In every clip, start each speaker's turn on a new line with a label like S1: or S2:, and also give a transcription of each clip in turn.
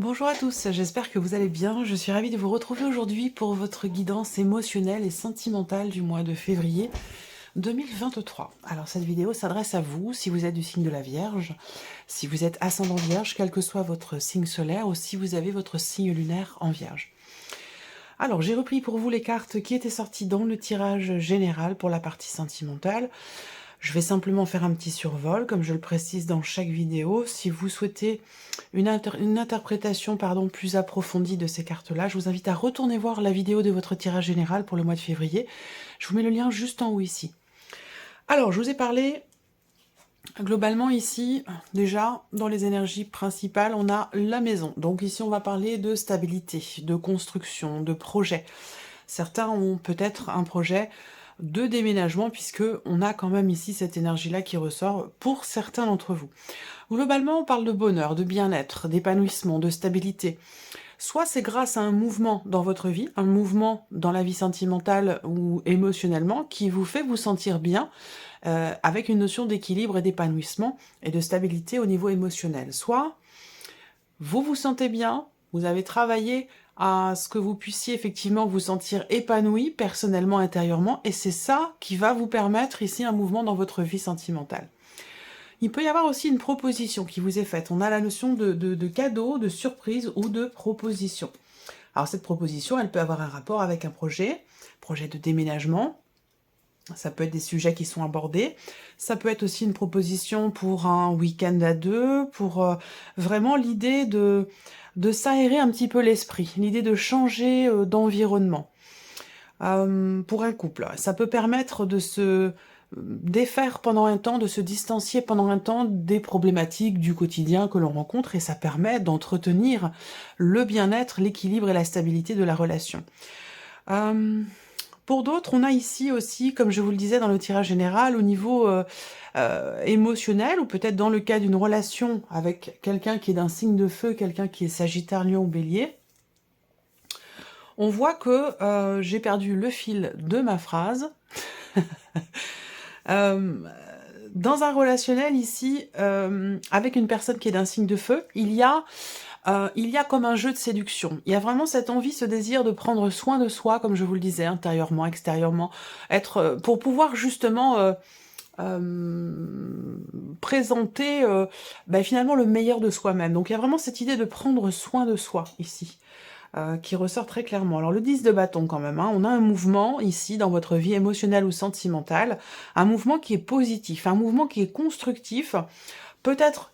S1: Bonjour à tous, j'espère que vous allez bien. Je suis ravie de vous retrouver aujourd'hui pour votre guidance émotionnelle et sentimentale du mois de février 2023. Alors cette vidéo s'adresse à vous si vous êtes du signe de la Vierge, si vous êtes ascendant Vierge, quel que soit votre signe solaire, ou si vous avez votre signe lunaire en Vierge. Alors j'ai repris pour vous les cartes qui étaient sorties dans le tirage général pour la partie sentimentale. Je vais simplement faire un petit survol, comme je le précise dans chaque vidéo. Si vous souhaitez une interprétation plus approfondie de ces cartes-là, je vous invite à retourner voir la vidéo de votre tirage général pour le mois de février. Je vous mets le lien juste en haut ici. Alors, je vous ai parlé globalement ici, déjà, dans les énergies principales, on a la maison. Donc ici, on va parler de stabilité, de construction, de projet. Certains ont peut-être un projet de déménagement, puisque on a quand même ici cette énergie-là qui ressort pour certains d'entre vous. Globalement, on parle de bonheur, de bien-être, d'épanouissement, de stabilité. Soit c'est grâce à un mouvement dans votre vie, un mouvement dans la vie sentimentale ou émotionnellement qui vous fait vous sentir bien, avec une notion d'équilibre et d'épanouissement et de stabilité au niveau émotionnel. Soit vous vous sentez bien, vous avez travaillé à ce que vous puissiez effectivement vous sentir épanoui personnellement, intérieurement, et c'est ça qui va vous permettre ici un mouvement dans votre vie sentimentale. Il peut y avoir aussi une proposition qui vous est faite. On a la notion de cadeau, de surprise ou de proposition. Alors cette proposition, elle peut avoir un rapport avec un projet de déménagement. Ça peut être des sujets qui sont abordés. Ça peut être aussi une proposition pour un week-end à deux, pour vraiment l'idée de s'aérer un petit peu l'esprit, l'idée de changer d'environnement. Pour un couple, ça peut permettre de se défaire pendant un temps, de se distancier pendant un temps des problématiques du quotidien que l'on rencontre, et ça permet d'entretenir le bien-être, l'équilibre et la stabilité de la relation. Pour d'autres, on a ici aussi, comme je vous le disais dans le tirage général, au niveau émotionnel, ou peut-être dans le cas d'une relation avec quelqu'un qui est d'un signe de feu, quelqu'un qui est Sagittaire, Lion ou Bélier, on voit que j'ai perdu le fil de ma phrase. Dans un relationnel ici, avec une personne qui est d'un signe de feu, il y a comme un jeu de séduction. Il y a vraiment cette envie, ce désir de prendre soin de soi, comme je vous le disais, intérieurement, extérieurement, pour pouvoir justement présenter finalement le meilleur de soi-même. Donc il y a vraiment cette idée de prendre soin de soi ici. Qui ressort très clairement. Alors le 10 de bâton quand même, on a un mouvement ici dans votre vie émotionnelle ou sentimentale, un mouvement qui est positif, un mouvement qui est constructif, peut-être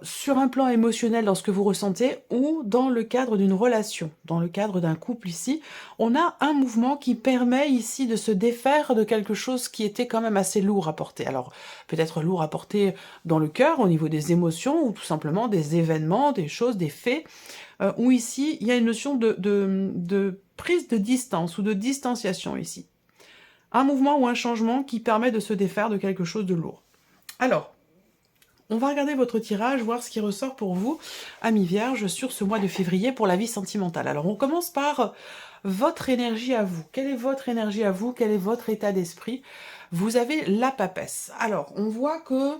S1: sur un plan émotionnel dans ce que vous ressentez ou dans le cadre d'une relation, dans le cadre d'un couple ici, on a un mouvement qui permet ici de se défaire de quelque chose qui était quand même assez lourd à porter. Alors peut-être lourd à porter dans le cœur au niveau des émotions ou tout simplement des événements, des choses, des faits, où ici il y a une notion de prise de distance ou de distanciation ici. Un mouvement ou un changement qui permet de se défaire de quelque chose de lourd. Alors, on va regarder votre tirage, voir ce qui ressort pour vous, amis vierges, sur ce mois de février pour la vie sentimentale. Alors on commence par votre énergie à vous. Quelle est votre énergie à vous? Quel est votre état d'esprit? Vous avez la papesse. Alors on voit que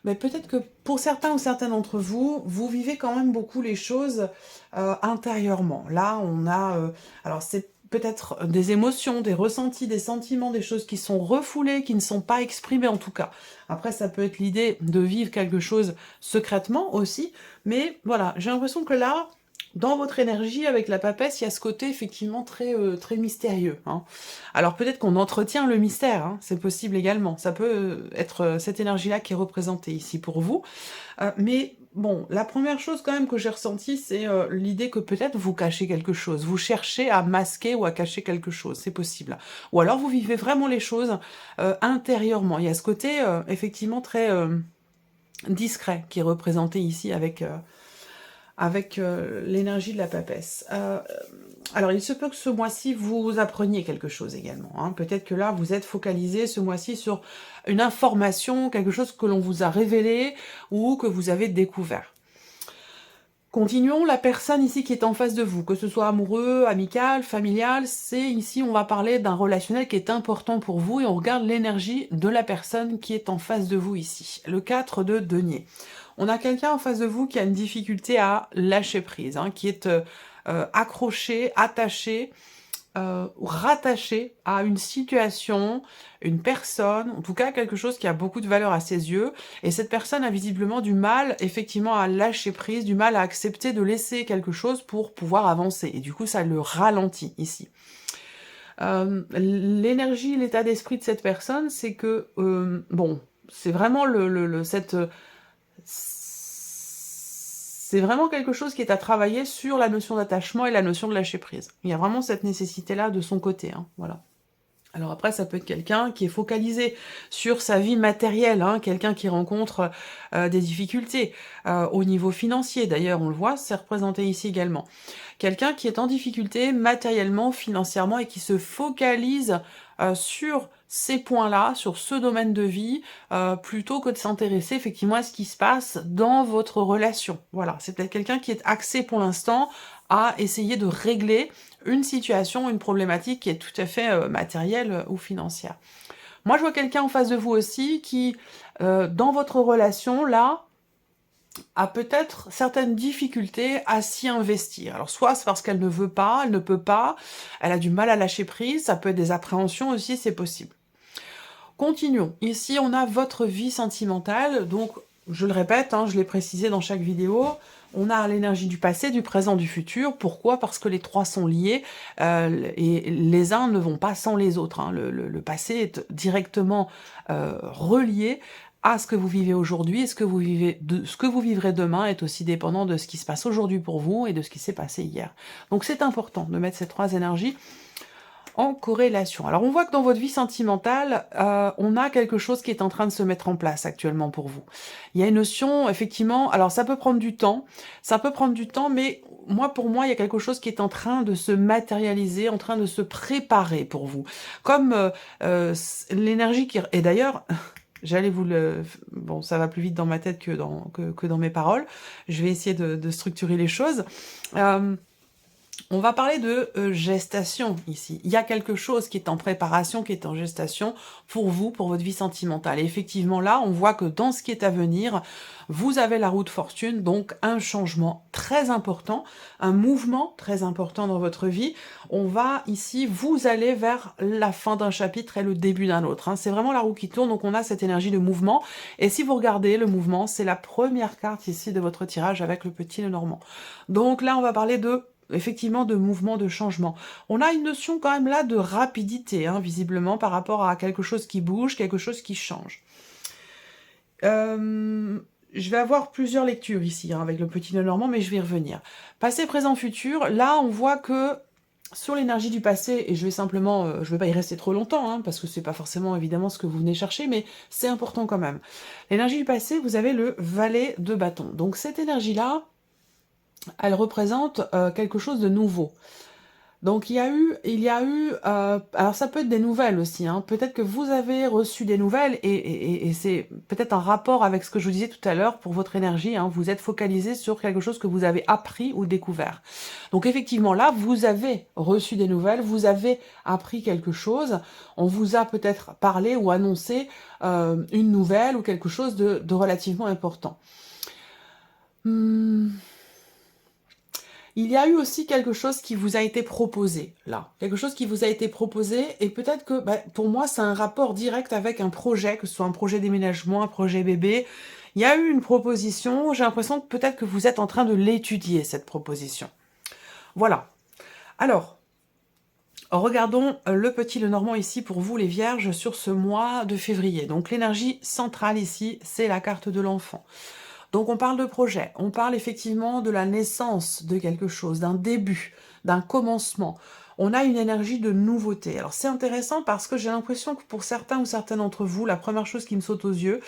S1: peut-être que pour certains ou certaines d'entre vous, vous vivez quand même beaucoup les choses intérieurement. Là on a... alors c'est peut-être des émotions, des ressentis, des sentiments, des choses qui sont refoulées, qui ne sont pas exprimées en tout cas. Après, ça peut être l'idée de vivre quelque chose secrètement aussi, mais voilà, j'ai l'impression que là, dans votre énergie, avec la papesse, il y a ce côté effectivement très, très mystérieux. Alors peut-être qu'on entretient le mystère, c'est possible également. Ça peut être cette énergie-là qui est représentée ici pour vous. Mais bon, la première chose quand même que j'ai ressentie, c'est l'idée que peut-être vous cachez quelque chose. Vous cherchez à masquer ou à cacher quelque chose, c'est possible. Ou alors vous vivez vraiment les choses intérieurement. Il y a ce côté effectivement très discret qui est représenté ici avec l'énergie de la papesse. Alors, il se peut que ce mois-ci, vous appreniez quelque chose également. Peut-être que là, vous êtes focalisé ce mois-ci sur une information, quelque chose que l'on vous a révélé ou que vous avez découvert. Continuons, la personne ici qui est en face de vous, que ce soit amoureux, amical, familial, c'est ici, on va parler d'un relationnel qui est important pour vous et on regarde l'énergie de la personne qui est en face de vous ici. Le 4 de denier. on a quelqu'un en face de vous qui a une difficulté à lâcher prise, hein, qui est accroché, attaché, rattaché à une situation, une personne, en tout cas quelque chose qui a beaucoup de valeur à ses yeux, et cette personne a visiblement du mal effectivement à lâcher prise, du mal à accepter de laisser quelque chose pour pouvoir avancer, et du coup ça le ralentit ici. L'énergie, l'état d'esprit de cette personne, c'est que, bon, c'est vraiment c'est vraiment quelque chose qui est à travailler sur la notion d'attachement et la notion de lâcher prise. Il y a vraiment cette nécessité-là de son côté, hein, voilà. Alors après, ça peut être quelqu'un qui est focalisé sur sa vie matérielle, hein, quelqu'un qui rencontre des difficultés au niveau financier. D'ailleurs, on le voit, c'est représenté ici également. Quelqu'un qui est en difficulté matériellement, financièrement, et qui se focalise sur ces points-là, sur ce domaine de vie, plutôt que de s'intéresser effectivement à ce qui se passe dans votre relation. Voilà, c'est peut-être quelqu'un qui est axé pour l'instant à essayer de régler une situation, une problématique qui est tout à fait matérielle ou financière. Moi, je vois quelqu'un en face de vous aussi qui, dans votre relation, là, a peut-être certaines difficultés à s'y investir. Alors, soit c'est parce qu'elle ne veut pas, elle ne peut pas, elle a du mal à lâcher prise, ça peut être des appréhensions aussi, c'est possible. Continuons. Ici, on a votre vie sentimentale, donc, je le répète, hein, je l'ai précisé dans chaque vidéo, on a l'énergie du passé, du présent, du futur. Pourquoi? Parce que les trois sont liés et les uns ne vont pas sans les autres. Hein. Le passé est directement relié à ce que vous vivez aujourd'hui, et ce que vous vivrez demain est aussi dépendant de ce qui se passe aujourd'hui pour vous et de ce qui s'est passé hier. Donc c'est important de mettre ces trois énergies en corrélation. Alors on voit que dans votre vie sentimentale, on a quelque chose qui est en train de se mettre en place actuellement pour vous. Il y a une notion, effectivement, alors ça peut prendre du temps, mais pour moi, il y a quelque chose qui est en train de se matérialiser, en train de se préparer pour vous. Comme l'énergie qui... Et d'ailleurs... J'allais vous le... Bon, ça va plus vite dans ma tête que dans mes paroles. Je vais essayer de structurer les choses. On va parler de gestation ici. Il y a quelque chose qui est en préparation, qui est en gestation pour vous, pour votre vie sentimentale. Et effectivement, là, on voit que dans ce qui est à venir, vous avez la roue de fortune, donc un changement très important, un mouvement très important dans votre vie. On va ici, vous allez vers la fin d'un chapitre et le début d'un autre. Hein. C'est vraiment la roue qui tourne, donc on a cette énergie de mouvement. Et si vous regardez le mouvement, c'est la première carte ici de votre tirage avec le petit Lenormand. Donc là, on va parler effectivement de mouvement, de changement. On a une notion quand même là de rapidité, hein, visiblement, par rapport à quelque chose qui bouge, quelque chose qui change. Je vais avoir plusieurs lectures ici, hein, avec le petit Lenormand, mais je vais y revenir. Passé, présent, futur, là on voit que sur l'énergie du passé, et je vais simplement, je vais pas y rester trop longtemps, hein, parce que c'est pas forcément évidemment ce que vous venez chercher, mais c'est important quand même. L'énergie du passé, vous avez le valet de bâton. Donc cette énergie-là, elle représente quelque chose de nouveau. Donc il y a eu, alors ça peut être des nouvelles aussi, hein. Peut-être que vous avez reçu des nouvelles et c'est peut-être un rapport avec ce que je vous disais tout à l'heure pour votre énergie, hein. Vous êtes focalisé sur quelque chose que vous avez appris ou découvert. Donc effectivement là, vous avez reçu des nouvelles, vous avez appris quelque chose, on vous a peut-être parlé ou annoncé une nouvelle ou quelque chose de relativement important. Il y a eu aussi quelque chose qui vous a été proposé, là. Quelque chose qui vous a été proposé, et peut-être que, pour moi, c'est un rapport direct avec un projet, que ce soit un projet déménagement, un projet bébé. Il y a eu une proposition, j'ai l'impression que peut-être que vous êtes en train de l'étudier, cette proposition. Voilà. Alors, regardons le petit Lenormand ici pour vous, les Vierges, sur ce mois de février. Donc, l'énergie centrale ici, c'est la carte de l'enfant. Donc on parle de projet, on parle effectivement de la naissance de quelque chose, d'un début, d'un commencement. On a une énergie de nouveauté. Alors c'est intéressant parce que j'ai l'impression que pour certains ou certaines d'entre vous, la première chose qui me saute aux yeux,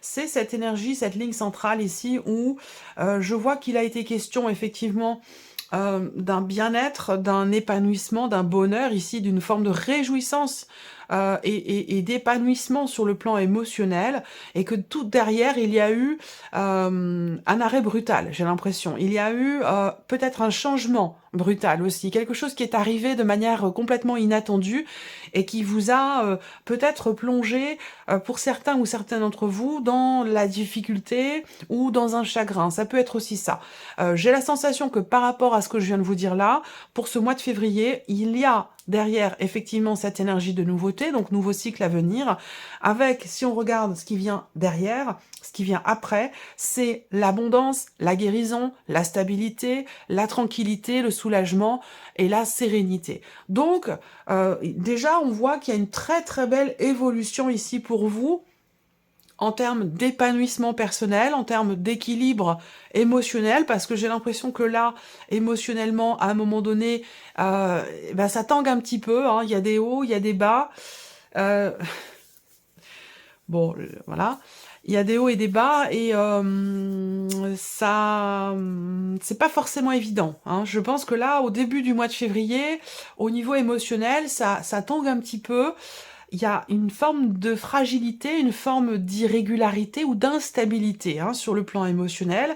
S1: c'est cette énergie, cette ligne centrale ici où je vois qu'il a été question effectivement d'un bien-être, d'un épanouissement, d'un bonheur ici, d'une forme de réjouissance et d'épanouissement sur le plan émotionnel, et que tout derrière, il y a eu un arrêt brutal, j'ai l'impression. Il y a eu peut-être un changement brutal aussi, quelque chose qui est arrivé de manière complètement inattendue et qui vous a peut-être plongé, pour certains ou certaines d'entre vous, dans la difficulté ou dans un chagrin. Ça peut être aussi ça. J'ai la sensation que par rapport à ce que je viens de vous dire là, pour ce mois de février, il y a derrière effectivement cette énergie de nouveauté, donc nouveau cycle à venir, avec, si on regarde ce qui vient derrière, ce qui vient après, c'est l'abondance, la guérison, la stabilité, la tranquillité, le soulagement et la sérénité. Donc, déjà, on voit qu'il y a une très très belle évolution ici pour vous, en termes d'épanouissement personnel, en termes d'équilibre émotionnel, parce que j'ai l'impression que là, émotionnellement, à un moment donné, ben, ça tangue un petit peu, hein. Il y a des hauts, il y a des bas. Euh, bon, voilà. Il y a des hauts et des bas, et ça, c'est pas forcément évident, hein. Je pense que là, au début du mois de février, au niveau émotionnel, ça tangue un petit peu. Il y a une forme de fragilité, une forme d'irrégularité ou d'instabilité, hein, sur le plan émotionnel.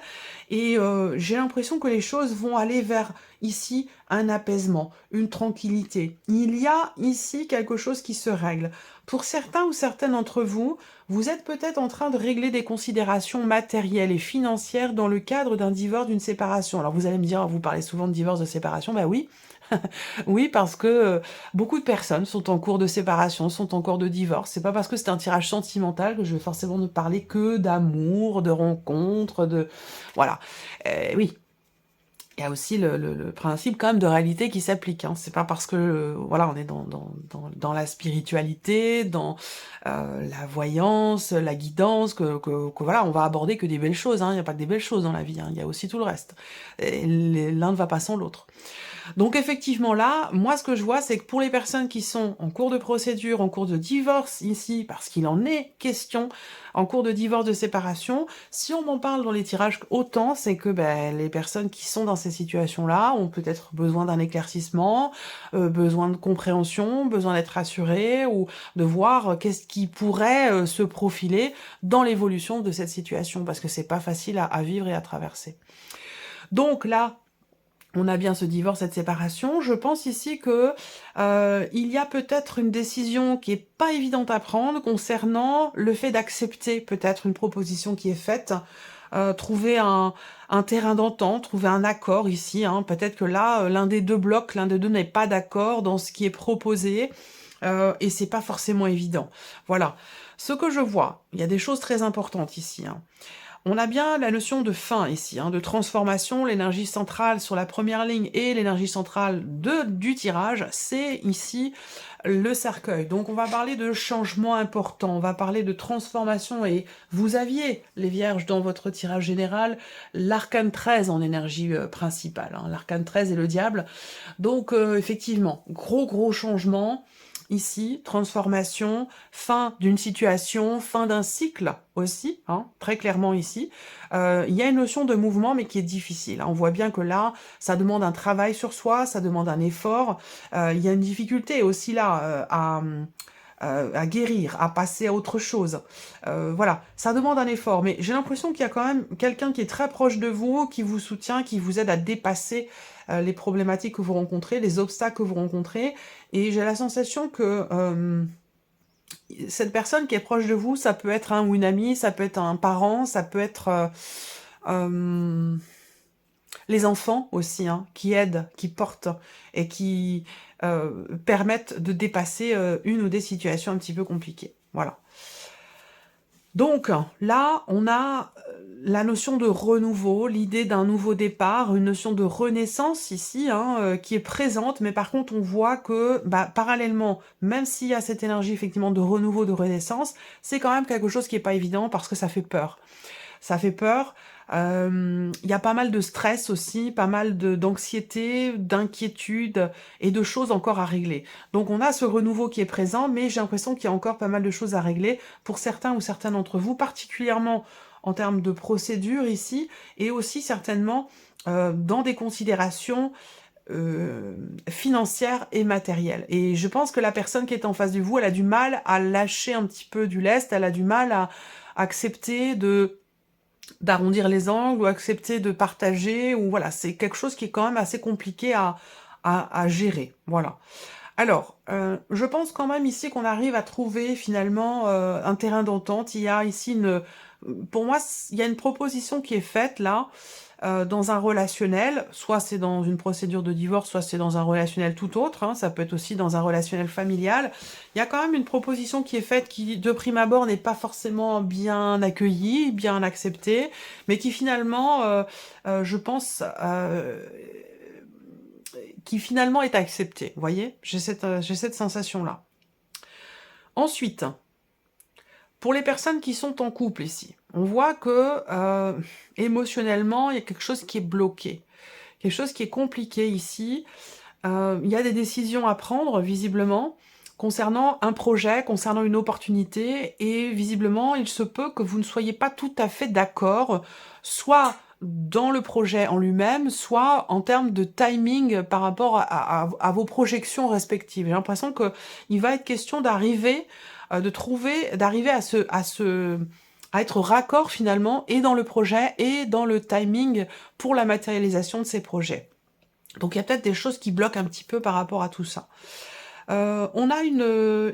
S1: Et j'ai l'impression que les choses vont aller vers, ici, un apaisement, une tranquillité. Il y a ici quelque chose qui se règle. Pour certains ou certaines d'entre vous, vous êtes peut-être en train de régler des considérations matérielles et financières dans le cadre d'un divorce, d'une séparation. Alors vous allez me dire, vous parlez souvent de divorce, de séparation, ben oui. Oui, parce que beaucoup de personnes sont en cours de séparation, sont en cours de divorce. C'est pas parce que c'est un tirage sentimental que je vais forcément ne parler que d'amour, de rencontres, de... Voilà. Oui. Il y a aussi le principe quand même de réalité qui s'applique, hein. C'est pas parce que voilà, on est dans la spiritualité, dans la voyance, la guidance, que voilà, on va aborder que des belles choses, hein. Il n'y a pas que des belles choses dans la vie, hein. Il y a aussi tout le reste. L'un ne va pas sans l'autre. Donc effectivement là, moi ce que je vois, c'est que pour les personnes qui sont en cours de procédure, en cours de divorce ici, parce qu'il en est question, en cours de divorce, de séparation, si on m'en parle dans les tirages autant, c'est que ben, les personnes qui sont dans ces situations-là ont peut-être besoin d'un éclaircissement, besoin de compréhension, besoin d'être rassurées, ou de voir qu'est-ce qui pourrait se profiler dans l'évolution de cette situation, parce que c'est pas facile à vivre et à traverser. Donc là, on a bien ce divorce, cette séparation. Je pense ici que il y a peut-être une décision qui est pas évidente à prendre concernant le fait d'accepter peut-être une proposition qui est faite, trouver un terrain d'entente, trouver un accord ici, hein. Peut-être que là, l'un des deux blocs, l'un des deux n'est pas d'accord dans ce qui est proposé, et c'est pas forcément évident. Voilà. Ce que je vois, il y a des choses très importantes ici, hein. On a bien la notion de fin ici, hein, de transformation, l'énergie centrale sur la première ligne et l'énergie centrale du tirage, c'est ici le cercueil. Donc on va parler de changement important, on va parler de transformation, et vous aviez, les vierges, dans votre tirage général, l'arcane 13 en énergie principale, hein. L'arcane 13 est le diable. Donc effectivement, gros changement. Ici, transformation, fin d'une situation, fin d'un cycle aussi, hein, très clairement ici. Il y a une notion de mouvement, mais qui est difficile, hein. On voit bien que là, ça demande un travail sur soi, ça demande un effort. Il y a une difficulté aussi là à guérir, à passer à autre chose. Voilà, ça demande un effort, mais j'ai l'impression qu'il y a quand même quelqu'un qui est très proche de vous, qui vous soutient, qui vous aide à dépasser les problématiques que vous rencontrez, les obstacles que vous rencontrez, et j'ai la sensation que cette personne qui est proche de vous, ça peut être un ou une amie, ça peut être un parent, ça peut être les enfants aussi, hein, qui aident, qui portent et qui permettent de dépasser une ou des situations un petit peu compliquées. Voilà. Donc là, on a la notion de renouveau, l'idée d'un nouveau départ, une notion de renaissance ici, hein, qui est présente, mais par contre on voit que parallèlement, même s'il y a cette énergie effectivement de renouveau, de renaissance, c'est quand même quelque chose qui est pas évident parce que ça fait peur. Ça fait peur. Il y a pas mal de stress aussi, pas mal d'anxiété, d'inquiétude et de choses encore à régler. Donc on a ce renouveau qui est présent, mais j'ai l'impression qu'il y a encore pas mal de choses à régler pour certains ou certaines d'entre vous, particulièrement en termes de procédure ici, et aussi certainement dans des considérations financière et matérielle. Et je pense que la personne qui est en face de vous, elle a du mal à lâcher un petit peu du lest, elle a du mal à accepter d'arrondir les angles ou accepter de partager, ou voilà, c'est quelque chose qui est quand même assez compliqué à gérer, voilà. Alors, je pense quand même ici qu'on arrive à trouver finalement un terrain d'entente. Il y a ici pour moi, il y a une proposition qui est faite là, dans un relationnel, soit c'est dans une procédure de divorce, soit c'est dans un relationnel tout autre, hein, ça peut être aussi dans un relationnel familial. Il y a quand même une proposition qui est faite qui, de prime abord, n'est pas forcément bien accueillie, bien acceptée, mais qui finalement, je pense, qui finalement est acceptée. Vous voyez, j'ai cette sensation-là. Ensuite, pour les personnes qui sont en couple ici, on voit que émotionnellement, il y a quelque chose qui est bloqué, quelque chose qui est compliqué ici. Il y a des décisions à prendre, visiblement, concernant un projet, concernant une opportunité, et visiblement, il se peut que vous ne soyez pas tout à fait d'accord, soit dans le projet en lui-même, soit en termes de timing par rapport à vos projections respectives. J'ai l'impression qu'il va être question d'arriver, d'arriver à être raccord finalement, et dans le projet, et dans le timing pour la matérialisation de ces projets. Donc il y a peut-être des choses qui bloquent un petit peu par rapport à tout ça. On a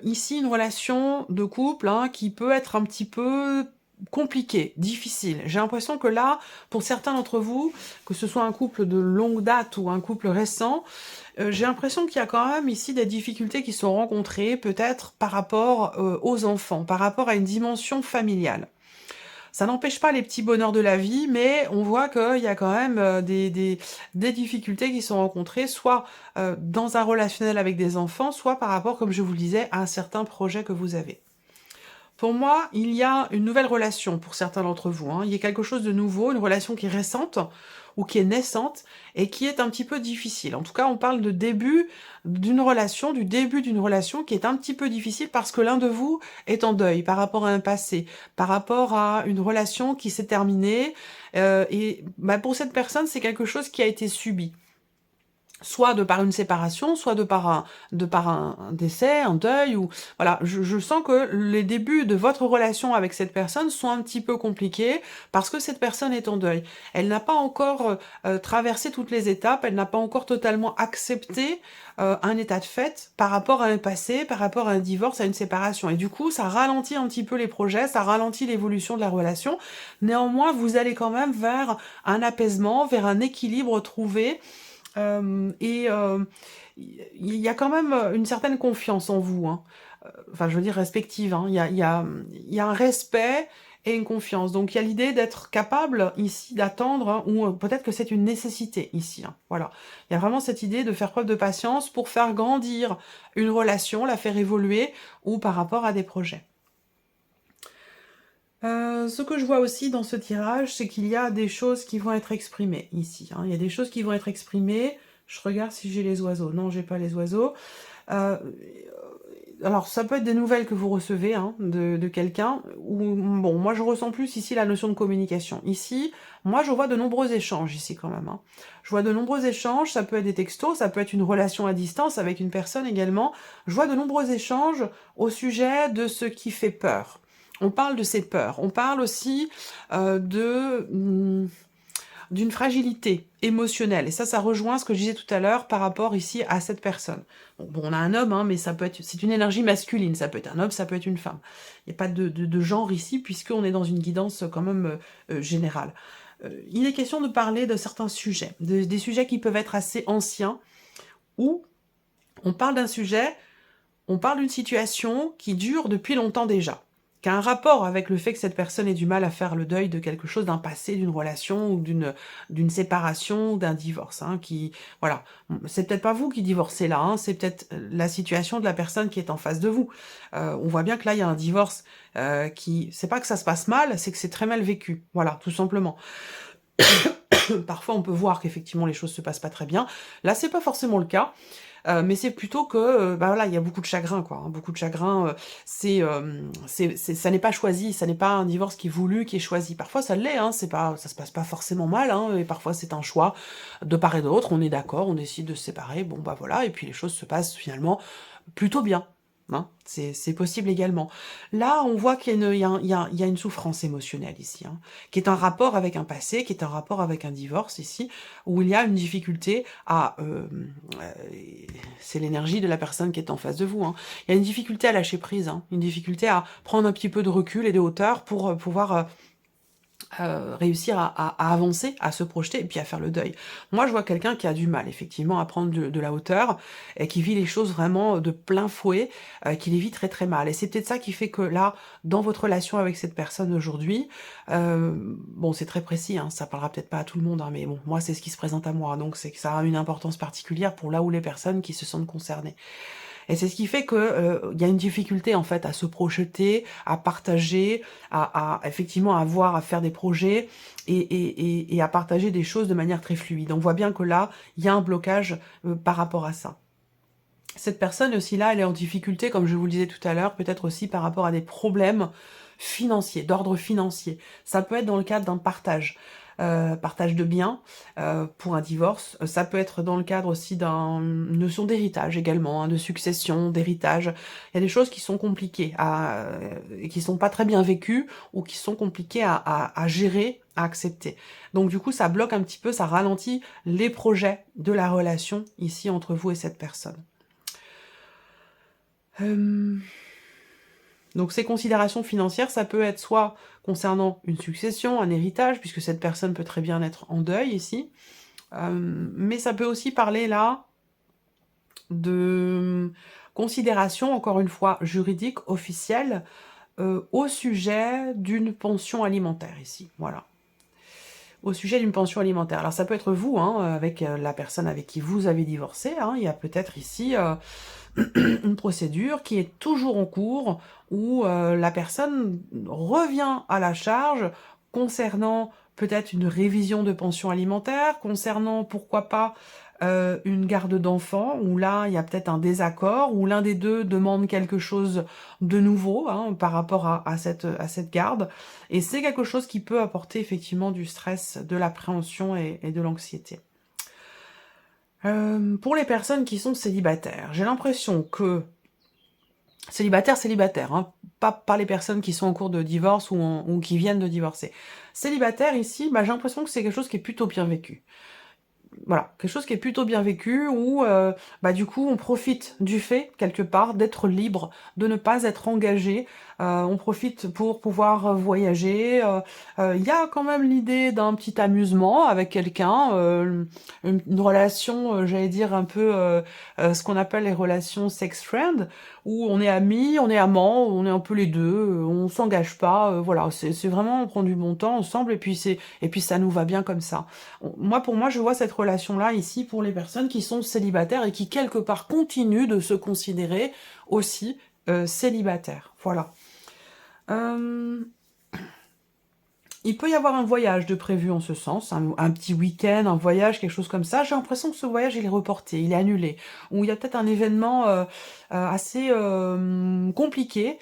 S1: ici une relation de couple qui peut être un petit peu compliquée, difficile. J'ai l'impression que là, pour certains d'entre vous, que ce soit un couple de longue date ou un couple récent, j'ai l'impression qu'il y a quand même ici des difficultés qui sont rencontrées, peut-être par rapport aux enfants, par rapport à une dimension familiale. Ça n'empêche pas les petits bonheurs de la vie, mais on voit qu'il y a quand même des difficultés qui sont rencontrées, soit dans un relationnel avec des enfants, soit par rapport, comme je vous le disais, à un certain projet que vous avez. Pour moi, il y a une nouvelle relation pour certains d'entre vous. Il y a quelque chose de nouveau, une relation qui est récente ou qui est naissante et qui est un petit peu difficile. En tout cas, on parle de début d'une relation, du début d'une relation qui est un petit peu difficile parce que l'un de vous est en deuil par rapport à un passé, par rapport à une relation qui s'est terminée. Et pour cette personne, c'est quelque chose qui a été subi. Soit de par une séparation, soit de par un décès, un deuil, ou voilà. Je sens que les débuts de votre relation avec cette personne sont un petit peu compliqués parce que cette personne est en deuil. Elle n'a pas encore traversé toutes les étapes, elle n'a pas encore totalement accepté un état de fait par rapport à un passé, par rapport à un divorce, à une séparation. Et du coup, ça ralentit un petit peu les projets, ça ralentit l'évolution de la relation. Néanmoins, vous allez quand même vers un apaisement, vers un équilibre trouvé. Il y a quand même une certaine confiance en vous, enfin je veux dire respective, il y a un respect et une confiance. Donc il y a l'idée d'être capable ici d'attendre, ou peut-être que c'est une nécessité ici, voilà. Il y a vraiment cette idée de faire preuve de patience pour faire grandir une relation, la faire évoluer, ou par rapport à des projets. Ce que je vois aussi dans ce tirage, c'est qu'il y a des choses qui vont être exprimées ici. Il y a des choses qui vont être exprimées. Je regarde si j'ai les oiseaux. Non, j'ai pas les oiseaux. Alors, ça peut être des nouvelles que vous recevez de quelqu'un. Ou bon, moi je ressens plus ici la notion de communication. Ici, moi je vois de nombreux échanges ici quand même. Je vois de nombreux échanges. Ça peut être des textos, ça peut être une relation à distance avec une personne également. Je vois de nombreux échanges au sujet de ce qui fait peur. On parle de ces peurs, on parle aussi d'une fragilité émotionnelle. Et ça rejoint ce que je disais tout à l'heure par rapport ici à cette personne. Bon, on a un homme, mais ça peut être, c'est une énergie masculine, ça peut être un homme, ça peut être une femme. Il n'y a pas de genre ici, puisqu'on est dans une guidance quand même générale. Il est question de parler de certains sujets, des sujets qui peuvent être assez anciens, où on parle d'un sujet, on parle d'une situation qui dure depuis longtemps déjà, qui a un rapport avec le fait que cette personne ait du mal à faire le deuil de quelque chose, d'un passé, d'une relation, ou d'une séparation, ou d'un divorce, voilà. C'est peut-être pas vous qui divorcez là, c'est peut-être la situation de la personne qui est en face de vous. On voit bien que là, il y a un divorce c'est pas que ça se passe mal, c'est que c'est très mal vécu, voilà, tout simplement. Parfois, on peut voir qu'effectivement, les choses se passent pas très bien. Là, c'est pas forcément le cas. mais c'est plutôt que, bah, voilà, il y a beaucoup de chagrin, quoi, hein, beaucoup de chagrin, ça n'est pas choisi, ça n'est pas un divorce qui est voulu, qui est choisi. Parfois ça l'est, hein, ça se passe pas forcément mal, hein, et parfois c'est un choix de part et d'autre, on est d'accord, on décide de se séparer, bon bah voilà, et puis les choses se passent finalement plutôt bien. Hein, c'est possible également. Là, on voit qu'il y a il y a une souffrance émotionnelle ici, hein, qui est un rapport avec un passé, qui est un rapport avec un divorce ici, où il y a une difficulté à... c'est l'énergie de la personne qui est en face de vous. Hein. Il y a une difficulté à lâcher prise, hein, une difficulté à prendre un petit peu de recul et de hauteur pour pouvoir... réussir à avancer, à se projeter et puis à faire le deuil. Moi, je vois quelqu'un qui a du mal, effectivement, à prendre de la hauteur et qui vit les choses vraiment de plein fouet, qui les vit très très mal. Et c'est peut-être ça qui fait que là, dans votre relation avec cette personne aujourd'hui, bon, c'est très précis, hein, ça parlera peut-être pas à tout le monde, hein, mais bon, moi, c'est ce qui se présente à moi, donc c'est que ça a une importance particulière pour là où les personnes qui se sentent concernées. Et c'est ce qui fait que y a une difficulté en fait à se projeter, à partager, à effectivement avoir à faire des projets et à partager des choses de manière très fluide. On voit bien que là, il y a un blocage par rapport à ça. Cette personne aussi là, elle est en difficulté, comme je vous le disais tout à l'heure, peut-être aussi par rapport à des problèmes financiers, d'ordre financier. Ça peut être dans le cadre d'un partage de biens pour un divorce. Ça peut être dans le cadre aussi d'une notion d'héritage également, hein, de succession, d'héritage. Il y a des choses qui sont compliquées, qui sont pas très bien vécues ou qui sont compliquées à gérer, à accepter. Donc du coup, ça bloque un petit peu, ça ralentit les projets de la relation ici entre vous et cette personne. Donc ces considérations financières, ça peut être soit concernant une succession, un héritage, puisque cette personne peut très bien être en deuil ici, mais ça peut aussi parler là de considérations, encore une fois, juridiques, officielles, au sujet d'une pension alimentaire ici, voilà. Au sujet d'une pension alimentaire. Alors ça peut être vous, hein, avec la personne avec qui vous avez divorcé, hein, il y a peut-être ici... une procédure qui est toujours en cours, où la personne revient à la charge concernant peut-être une révision de pension alimentaire, concernant pourquoi pas une garde d'enfant, où là il y a peut-être un désaccord, où l'un des deux demande quelque chose de nouveau hein, par rapport à cette garde, et c'est quelque chose qui peut apporter effectivement du stress, de l'appréhension et de l'anxiété. Pour les personnes qui sont célibataires, j'ai l'impression que célibataire, hein, pas les personnes qui sont en cours de divorce ou qui viennent de divorcer. Célibataire ici, bah, j'ai l'impression que c'est quelque chose qui est plutôt bien vécu. Voilà, quelque chose qui est plutôt bien vécu, où bah, du coup on profite du fait, quelque part, d'être libre, de ne pas être engagé, on profite pour pouvoir voyager, il y a quand même l'idée d'un petit amusement avec quelqu'un, une relation, j'allais dire un peu ce qu'on appelle les relations sex-friend, où on est amis, on est amants, on est un peu les deux, on s'engage pas, voilà, c'est vraiment on prend du bon temps ensemble, et puis ça nous va bien comme ça. Moi, pour moi, je vois cette relation-là ici pour les personnes qui sont célibataires et qui, quelque part, continuent de se considérer aussi célibataires. Voilà. Il peut y avoir un voyage de prévu en ce sens, un petit week-end, un voyage, quelque chose comme ça. J'ai l'impression que ce voyage, il est reporté, il est annulé. Ou il y a peut-être un événement assez compliqué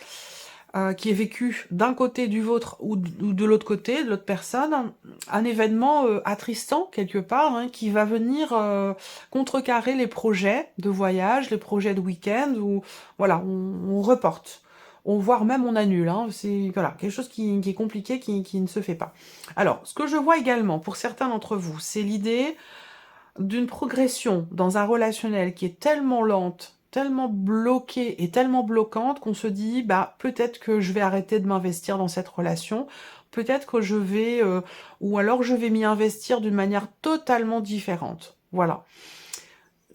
S1: qui est vécu d'un côté du vôtre ou de l'autre côté, de l'autre personne, un événement attristant quelque part, hein, qui va venir contrecarrer les projets de voyage, les projets de week-end, ou voilà, on reporte. Voire même on annule, hein, c'est voilà, quelque chose qui est compliqué, qui ne se fait pas. Alors, ce que je vois également pour certains d'entre vous, c'est l'idée d'une progression dans un relationnel qui est tellement lente, tellement bloquée et tellement bloquante qu'on se dit bah peut-être que je vais arrêter de m'investir dans cette relation, peut-être que je vais ou alors je vais m'y investir d'une manière totalement différente. Voilà.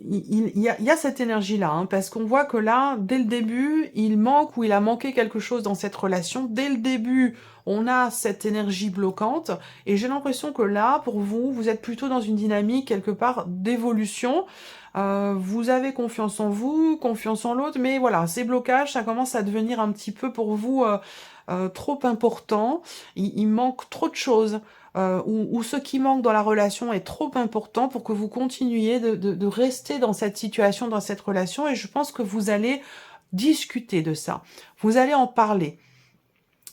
S1: Il y a cette énergie-là, hein, parce qu'on voit que là, dès le début, il manque ou il a manqué quelque chose dans cette relation. Dès le début, on a cette énergie bloquante, et j'ai l'impression que là, pour vous, vous êtes plutôt dans une dynamique, quelque part, d'évolution. Vous avez confiance en vous, confiance en l'autre, mais voilà, ces blocages, ça commence à devenir un petit peu pour vous trop important. Il manque trop de choses. ou ce qui manque dans la relation est trop important pour que vous continuiez de rester dans cette situation, dans cette relation, et je pense que vous allez discuter de ça. Vous allez en parler.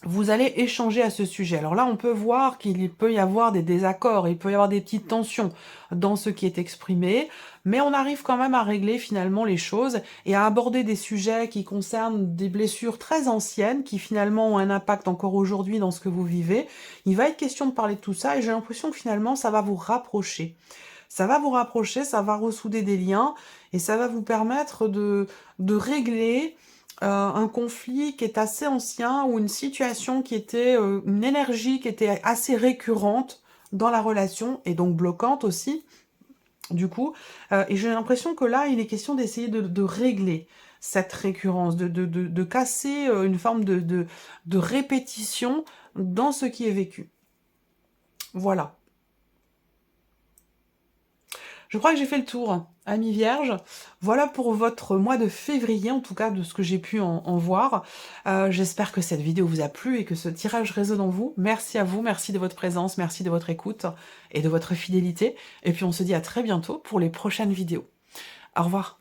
S1: Vous allez échanger à ce sujet. Alors là, on peut voir qu'il peut y avoir des désaccords, il peut y avoir des petites tensions dans ce qui est exprimé, mais on arrive quand même à régler finalement les choses et à aborder des sujets qui concernent des blessures très anciennes, qui finalement ont un impact encore aujourd'hui dans ce que vous vivez. Il va être question de parler de tout ça et j'ai l'impression que finalement, ça va vous rapprocher. Ça va vous rapprocher, ça va ressouder des liens et ça va vous permettre de régler un conflit qui est assez ancien ou une situation qui était, une énergie qui était assez récurrente dans la relation et donc bloquante aussi, du coup. Et j'ai l'impression que là, il est question d'essayer de régler cette récurrence, de casser une forme de répétition dans ce qui est vécu. Voilà. Je crois que j'ai fait le tour, amis vierges. Voilà pour votre mois de février, en tout cas de ce que j'ai pu en voir. J'espère que cette vidéo vous a plu et que ce tirage résonne en vous. Merci à vous, merci de votre présence, merci de votre écoute et de votre fidélité. Et puis on se dit à très bientôt pour les prochaines vidéos. Au revoir.